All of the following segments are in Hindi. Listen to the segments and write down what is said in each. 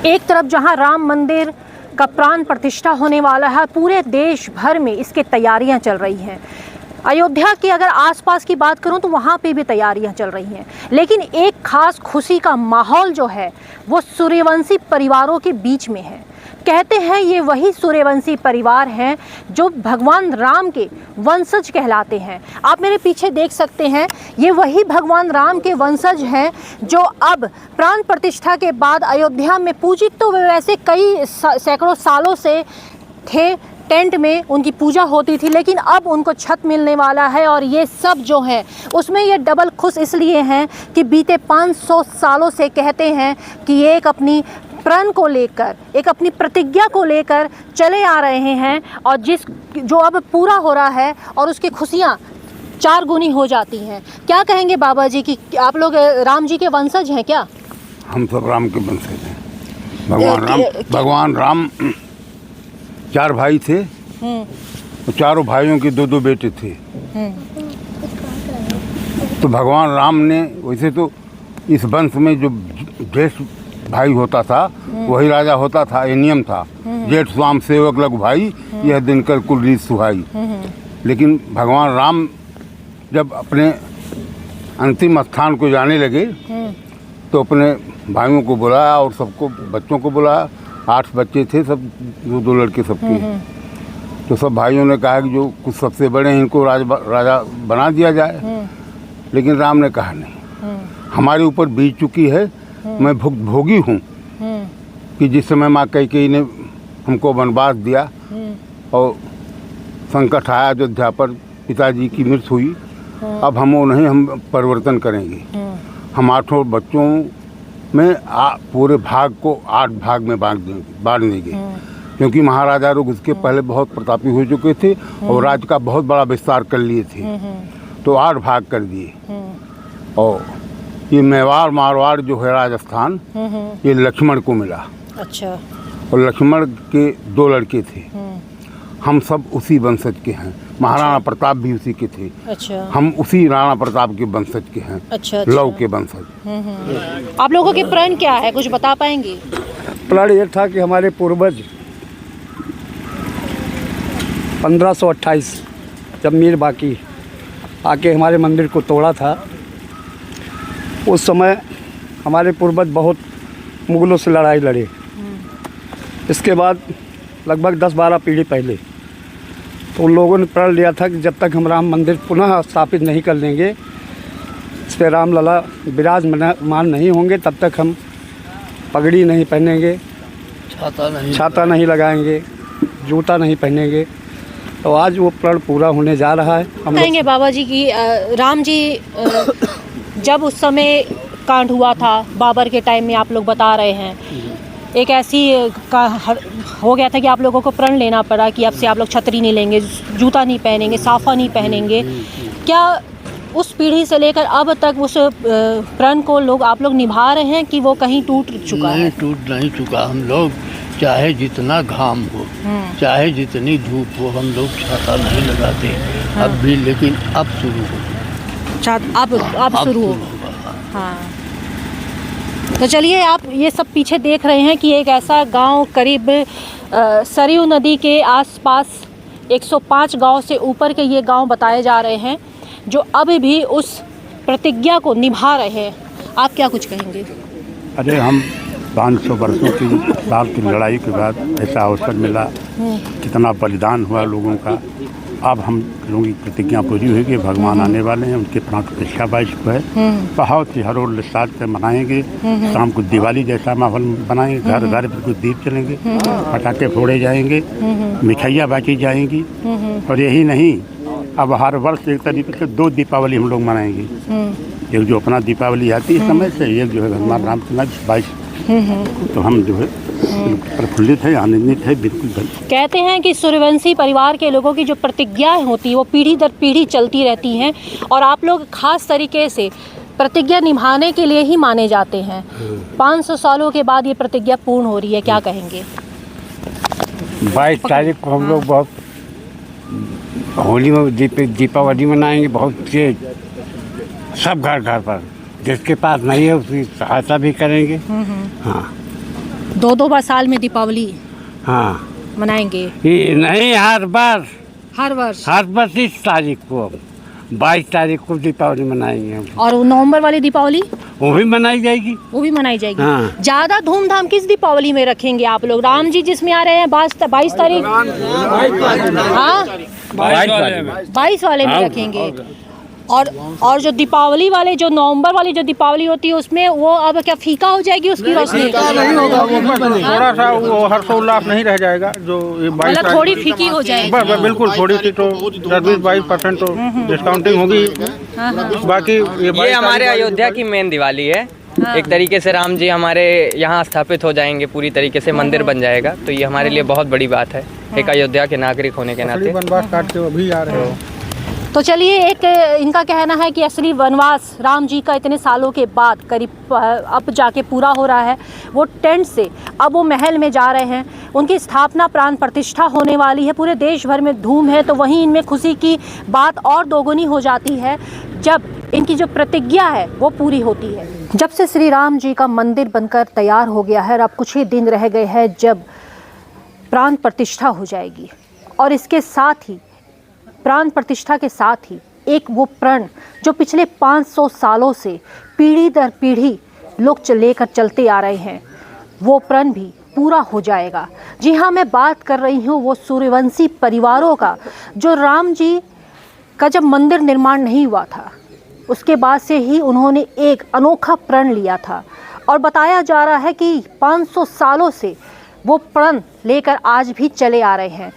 एक तरफ जहां राम मंदिर का प्राण प्रतिष्ठा होने वाला है, पूरे देश भर में इसकी तैयारियां चल रही हैं। अयोध्या की अगर आसपास की बात करूं तो वहां पे भी तैयारियां चल रही हैं, लेकिन एक खास खुशी का माहौल जो है वो सूर्यवंशी परिवारों के बीच में है। कहते हैं ये वही सूर्यवंशी परिवार हैं जो भगवान राम के वंशज कहलाते हैं। आप मेरे पीछे देख सकते हैं, ये वही भगवान राम के वंशज हैं जो अब प्राण प्रतिष्ठा के बाद अयोध्या में पूजित तो वे वैसे कई सैकड़ों सालों से थे, टेंट में उनकी पूजा होती थी, लेकिन अब उनको छत मिलने वाला है। और ये सब जो है उसमें ये डबल खुश इसलिए हैं कि बीते 500 सालों से कहते हैं कि ये एक अपनी प्रण को लेकर, एक अपनी प्रतिज्ञा को लेकर चले आ रहे हैं, और जो अब पूरा हो रहा है और उसकी खुशियाँ 4 गुनी हो जाती हैं। क्या कहेंगे बाबा जी कि आप लोग राम जी के वंशज हैं क्या? हम सब राम के वंशज हैं। भगवान राम 4 भाई थे और चारों भाइयों के 2-2 बेटे थे। तो भगवान राम ने, वैसे तो इस वंश में जो ज्येष्ठ भाई होता था वही राजा होता था, ये नियम था। जेठ स्वाम सेवक लघु भाई, यह दिनकर कुल रीत सुहाई। लेकिन भगवान राम जब अपने अंतिम स्थान को जाने लगे तो अपने भाइयों को बुलाया और सबको, बच्चों को बुलाया। 8 बच्चे थे, सब 2-2 लड़के सबके। तो सब भाइयों ने कहा कि जो कुछ सबसे बड़े हैं इनको राजा बना दिया जाए। लेकिन राम ने कहा नहीं, हमारे ऊपर बीत चुकी है, मैं भोगी हूँ कि जिस समय माँ कैकेयी ने हमको वनवास दिया और संकट आया अयोध्या पर, पिताजी की मृत्यु हुई, अब हम वो नहीं, हम परिवर्तन करेंगे। हम 8 बच्चों में पूरे भाग को 8 भाग में बांट देंगे, क्योंकि महाराजा लोग इसके पहले बहुत प्रतापी हो चुके थे और राज्य का बहुत बड़ा विस्तार कर लिए थे। तो 8 भाग कर दिए। और ये मेवाड़ मारवाड़ जो है राजस्थान, ये लक्ष्मण को मिला। अच्छा। और लक्ष्मण के 2 लड़के थे। हम सब उसी वंशज के हैं। महाराणा प्रताप भी उसी के थे। अच्छा। हम उसी राणा प्रताप के वंशज के हैं। अच्छा। लव के वंशज। आप लोगों के प्रण क्या है, कुछ बता पाएंगे? प्रण ये था कि हमारे पूर्वज 1528 जब मीर बाकी आके हमारे मंदिर को तोड़ा था, उस समय हमारे पूर्वज बहुत मुगलों से लड़ाई लड़े। इसके बाद लगभग 10-12 पीढ़ी पहले तो उन लोगों ने प्रण लिया था कि जब तक हम राम मंदिर पुनः स्थापित नहीं कर लेंगे, इस पर रामलला विराजमान नहीं होंगे, तब तक हम पगड़ी नहीं पहनेंगे, छाता नहीं लगाएंगे, जूता नहीं पहनेंगे। तो आज वो प्रण पूरा होने जा रहा है। हम कहेंगे बाबा जी की राम जी जब उस समय कांड हुआ था बाबर के टाइम में, आप लोग बता रहे हैं, एक ऐसी हो गया था कि आप लोगों को प्रण लेना पड़ा कि अब से आप लोग छतरी नहीं लेंगे, जूता नहीं पहनेंगे, साफा नहीं पहनेंगे। क्या उस पीढ़ी से लेकर अब तक उस प्रण को आप लोग निभा रहे हैं कि वो कहीं टूट चुका है? टूट नहीं चुका। हम लोग चाहे जितना घाम हो, चाहे जितनी धूप हो, हम लोग छाता नहीं लगाते अब भी, लेकिन अब शुरू हो। अब शुरू हो। हाँ, तो चलिए, आप ये सब पीछे देख रहे हैं कि एक ऐसा गांव करीब सरयू नदी के आसपास 105 गांव से ऊपर के ये गांव बताए जा रहे हैं जो अभी भी उस प्रतिज्ञा को निभा रहे हैं। आप क्या कुछ कहेंगे? अरे हम 500 वर्षों की साल की लड़ाई के बाद ऐसा अवसर मिला, कितना बलिदान हुआ लोगों का। अब हम लोगों की प्रतिज्ञा पूरी हुई कि भगवान आने वाले हैं, उनके प्राण प्रतिष्ठा 22 को है। बहुत ही हरोल्लास से मनाएंगे। शाम को दिवाली जैसा माहौल बनाएंगे, घर घर पर कुछ दीप चलेंगे, पटाखे फोड़े जाएंगे, मिठाइयाँ बांटी जाएंगी। और यही नहीं, अब हर वर्ष एक तरीके से 2 दीपावली हम लोग मनाएंगे। एक जो अपना दीपावली आती है समय से, एक जो है भगवान रामचंद्र 22। तो हम जो है प्रफुल्लित है, आनंदित है बिल्कुल। कहते हैं कि सूर्यवंशी परिवार के लोगों की जो प्रतिज्ञाएं होती है वो पीढ़ी दर पीढ़ी चलती रहती हैं, और आप लोग खास तरीके से प्रतिज्ञा निभाने के लिए ही माने जाते हैं। 500 सालों के बाद ये प्रतिज्ञा पूर्ण हो रही है, क्या कहेंगे? 22 तारीख को हम लोग बहुत होली में दीपावली मनाएंगे, बहुत से सब घर घर पर, जिसके पास नहीं है उसकी सहायता भी करेंगे। हाँ, 2-2 बार साल में दीपावली हाँ मनाएंगे ये नहीं, हर बार हर वर्ष। 25 तारीख को, 22 तारीख को दीपावली मनाएंगे हम। और वो नवंबर वाली दीपावली वो भी मनाई जाएगी। वो भी मनाई जाएगी। हाँ। ज्यादा धूमधाम किस दीपावली में रखेंगे आप लोग? राम जी जिसमें आ रहे हैं 22 तारीख, हाँ 22 वाले में रखेंगे। और जो दीपावली वाले, जो नवंबर वाली जो दीपावली होती है उसमें वो अब क्या फीका हो जाएगी उसकी रोशनी? नहीं होगा, वो थोड़ा सा वो हर्षोल्लास नहीं रह जाएगा जो ये 22 मतलब थोड़ी फीकी हो जाएगी। बिल्कुल थोड़ी सी तो 20-22% तो डिस्काउंटिंग होगी। बाकी ये हमारे अयोध्या की मेन दिवाली है। एक तरीके से राम जी हमारे यहाँ स्थापित हो जाएंगे, पूरी तरीके से मंदिर बन जाएगा, तो ये हमारे लिए बहुत बड़ी बात है एक अयोध्या के नागरिक होने के नाते। वनवास काट के अभी आ रहे हो। तो चलिए, एक इनका कहना है कि असली वनवास राम जी का इतने सालों के बाद करीब अब जाके पूरा हो रहा है। वो टेंट से अब वो महल में जा रहे हैं। उनकी स्थापना प्राण प्रतिष्ठा होने वाली है। पूरे देश भर में धूम है, तो वहीं इनमें खुशी की बात और दोगुनी हो जाती है जब इनकी जो प्रतिज्ञा है वो पूरी होती है। जब से श्री राम जी का मंदिर बनकर तैयार हो गया है, अब कुछ ही दिन रह गए हैं जब प्राण प्रतिष्ठा हो जाएगी। और इसके साथ ही, प्राण प्रतिष्ठा के साथ ही, एक वो प्रण जो पिछले 500 सालों से पीढ़ी दर पीढ़ी लोग लेकर चलते आ रहे हैं, वो प्रण भी पूरा हो जाएगा। जी हाँ, मैं बात कर रही हूँ वो सूर्यवंशी परिवारों का, जो राम जी का जब मंदिर निर्माण नहीं हुआ था उसके बाद से ही उन्होंने एक अनोखा प्रण लिया था। और बताया जा रहा है कि 500 सालों से वो प्रण लेकर आज भी चले आ रहे हैं।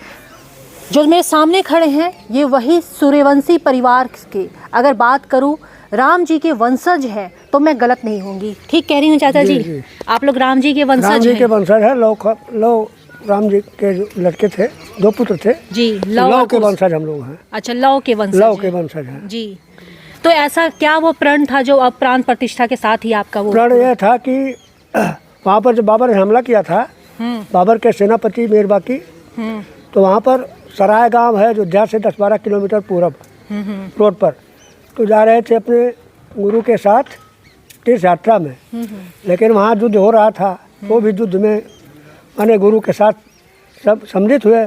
जो मेरे सामने खड़े हैं ये वही सूर्यवंशी परिवार के, अगर बात करूं राम जी के वंशज हैं तो मैं गलत नहीं होंगी। ठीक कह रही हूँ चाचा जी? आप लोग राम जी के वंशज हैं? राम जी के वंशज है। लव राम जी के लड़के थे, 2 पुत्र थे जी। लव के वंशज हम लोग हैं। अच्छा, लव के वंशज। लव के वंशज हैं जी। तो ऐसा क्या वो प्रण था जो अब प्राण प्रतिष्ठा के साथ ही आपका वो प्रण यह था कि वहाँ पर जब बाबर ने हमला किया था, बाबर के सेनापति मीरबाकी, तो वहाँ पर सराय गांव है अयोध्या से 10-12 किलोमीटर पूरब रोड पर, तो जा रहे थे अपने गुरु के साथ तीर्थ यात्रा में। लेकिन वहाँ युद्ध हो रहा था, वो भी युद्ध में माने गुरु के साथ सब सम्मिलित हुए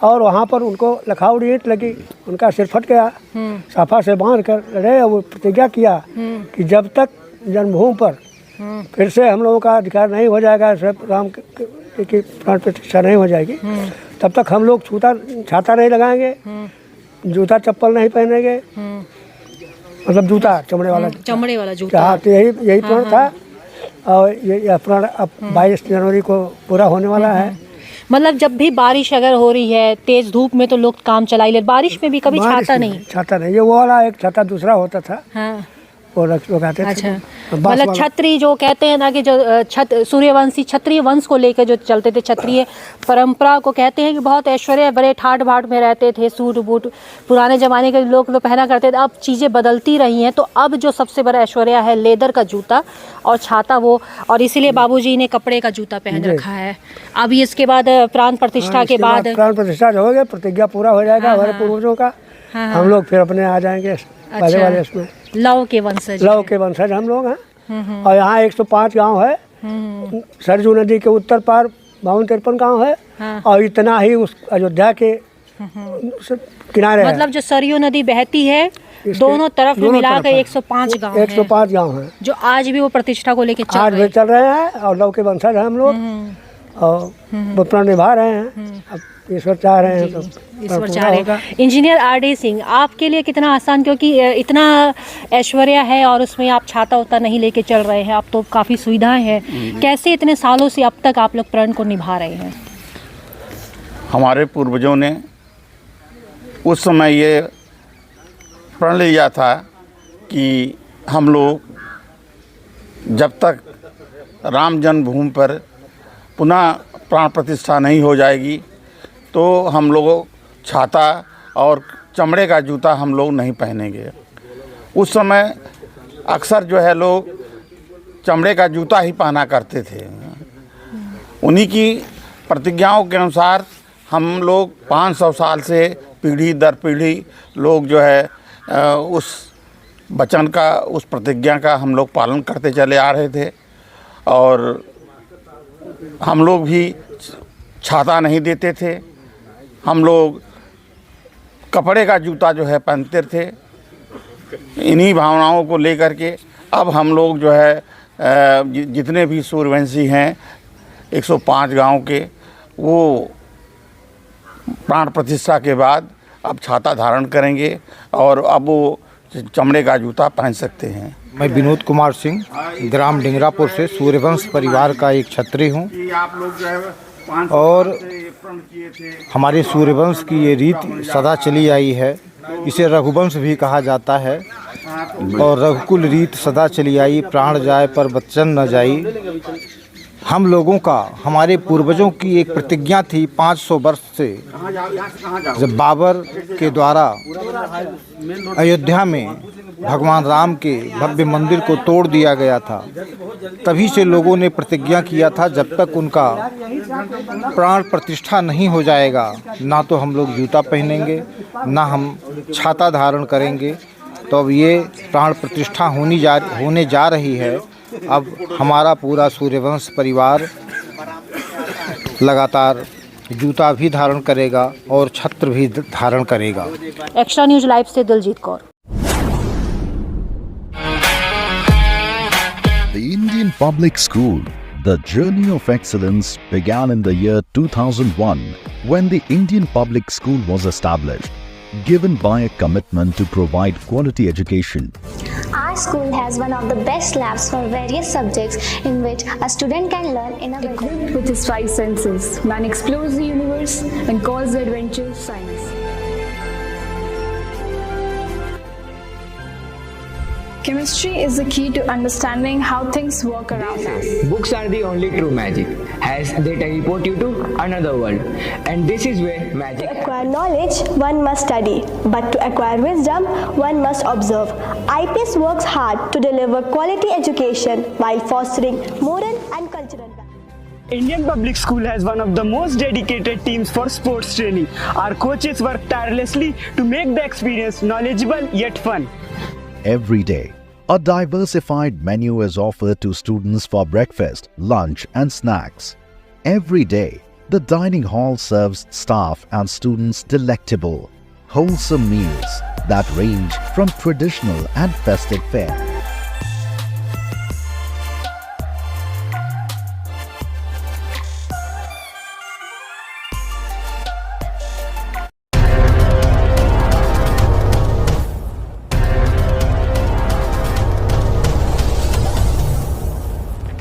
और वहाँ पर उनको लखावड़ी ईंट लगी, उनका सिर फट गया। साफा से बांध कर लड़े और वो प्रतिज्ञा किया कि जब तक जन्मभूमि पर फिर से हम लोगों का अधिकार नहीं हो जाएगा, सब राम की प्राण प्रतिष्ठा नहीं हो जाएगी, तब तक हम लोग छाता नहीं लगाएंगे, जूता चप्पल नहीं पहनेंगे, मतलब जूता चमड़े वाला जूता। हाँ, तो यही प्रण था। और ये प्रण अब 22 जनवरी को पूरा होने वाला है। मतलब जब भी बारिश अगर हो रही है, तेज धूप में, तो लोग काम चला ही ले। बारिश में भी कभी छाता नहीं? ये वो वाला एक छाता दूसरा होता था। हाँ। वो लगाते थे। अच्छा, मतलब छत्री जो कहते हैं ना कि जो सूर्यवंशी क्षत्रिय वंश को लेकर जो चलते थे, क्षत्रिय परंपरा को कहते हैं कि बहुत ऐश्वर्य, बड़े ठाट बाट में रहते थे, सूट बूट पुराने ज़माने के लोग तो पहना करते थे। अब चीज़ें बदलती रही हैं, तो अब जो सबसे बड़ा ऐश्वर्य है लेदर का जूता और छाता, वो, और इसीलिए बाबूजी ने कपड़े का जूता पहन रखा है। अब इसके बाद प्राण प्रतिष्ठा के बाद प्राण प्रतिष्ठा जो हो गया, प्रतिज्ञा पूरा हो जाएगा हमारे पूर्वजों का। हम लोग फिर अपने आ जाएंगे पहले वाले इसमें। लव के वंशज हम लोग हैं। और यहाँ 105 गांव है। सरजू नदी के उत्तर पार 52-53 गांव है। और इतना ही उस अयोध्या के किनारे है। मतलब जो सरयू नदी बहती है दोनों तरफ में मिलाकर 105 गांव 105 गांव है जो आज भी वो प्रतिष्ठा को लेकर आज भी चल रहे हैं। और लव के वंशज हैं हम लोग और वो प्रण निभा रहे हैं। अब ईश्वर चाह रहे हैं तो ईश्वर चाह रहे हैं। Engineer R.D. सिंह, आपके लिए कितना आसान, क्योंकि इतना ऐश्वर्य है और उसमें आप छाता उता नहीं लेके चल रहे हैं, अब तो काफ़ी सुविधाएं हैं, कैसे इतने सालों से अब तक आप लोग प्रण को निभा रहे हैं? हमारे पूर्वजों ने उस समय ये प्रण लिया था कि हम लोग जब तक राम जन्मभूमि पर पुनः प्राण प्रतिष्ठा नहीं हो जाएगी तो हम लोग छाता और चमड़े का जूता हम लोग नहीं पहनेंगे। उस समय अक्सर जो है लोग चमड़े का जूता ही पहना करते थे। उन्हीं की प्रतिज्ञाओं के अनुसार हम लोग 500 साल से पीढ़ी दर पीढ़ी लोग जो है उस वचन का, उस प्रतिज्ञा का हम लोग पालन करते चले आ रहे थे। और हम लोग भी छाता नहीं देते थे, हम लोग कपड़े का जूता जो है पहनते थे। इन्हीं भावनाओं को लेकर के अब हम लोग जो है जितने भी सूर्यवंशी हैं 105 गांव के, वो प्राण प्रतिष्ठा के बाद अब छाता धारण करेंगे और अब वो चमड़े का जूता पहन सकते हैं। मैं विनोद कुमार सिंह ग्राम डिंगरापुर से सूर्यवंश परिवार का एक क्षत्रिय हूँ और हमारे सूर्यवंश की ये रीत सदा चली आई है। इसे रघुवंश भी कहा जाता है और रघुकुल रीत सदा चली आई, प्राण जाए पर वचन न जाई। हम लोगों का, हमारे पूर्वजों की एक प्रतिज्ञा थी 500 वर्ष से, जब बाबर के द्वारा अयोध्या में भगवान राम के भव्य मंदिर को तोड़ दिया गया था, तभी से लोगों ने प्रतिज्ञा किया था जब तक उनका प्राण प्रतिष्ठा नहीं हो जाएगा ना तो हम लोग जूता पहनेंगे ना हम छाता धारण करेंगे। तो अब ये प्राण प्रतिष्ठा होने जा रही है। अब हमारा पूरा सूर्यवंश परिवार लगातार जूता भी धारण करेगा और छत्र भी धारण करेगा। एक्स्ट्रा न्यूज लाइव से Diljit Kaur. The Indian Public School. The journey of excellence began in the year 2001 when the Indian Public School was established, given by a commitment to provide quality education. Our school has one of the best labs for various subjects in which a student can learn in a equipped with his 5 senses. Man explores the universe and calls the adventure science. Chemistry is the key to understanding how things work around us. Books are the only true magic, as they teleport you to another world. And this is where magic. To acquire knowledge, one must study. But to acquire wisdom, one must observe. IPS works hard to deliver quality education while fostering moral and cultural values. Indian Public School has one of the most dedicated teams for sports training. Our coaches work tirelessly to make the experience knowledgeable yet fun. Every day, a diversified menu is offered to students for breakfast, lunch and snacks. Every day, the dining hall serves staff and students delectable, wholesome meals that range from traditional and festive fare.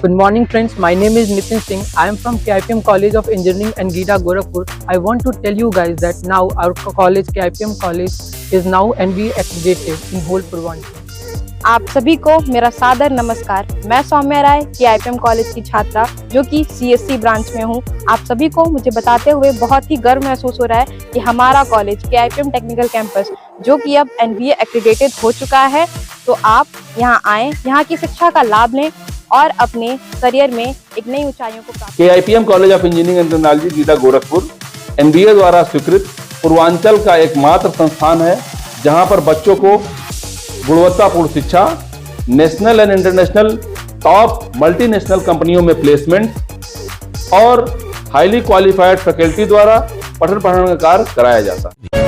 Good morning friends, my name is Nitin Singh. I am from KIPM College of Engineering and Gita Gorakhpur. I want to tell you guys that now our college, KIPM College, is now NBA accredited in whole Purvanchal. आप सभी को मेरा सादर नमस्कार। मैं सौम्या राय KIPM कॉलेज की छात्रा जो कि CSC ब्रांच में हूँ। आप सभी को मुझे बताते हुए बहुत ही गर्व महसूस हो रहा है कि हमारा कॉलेज KIPM टेक्निकल कैंपस जो कि अब NBA एक्रेडिटेड हो चुका है। तो आप यहाँ आएँ, यहाँ की शिक्षा का लाभ लें और अपने करियर में एक नई ऊंचाइयों को प्राप्त। KIPM college of engineering and technology Gita Gorakhpur NBA द्वारा स्वीकृत पूर्वांचल का एकमात्र संस्थान है जहां पर बच्चों को गुणवत्तापूर्ण शिक्षा, national and international top multinational कंपनियों में प्लेसमेंट और हाईली क्वालिफाइड फैकल्टी द्वारा पठन पाठन का कार्य कराया जाता है।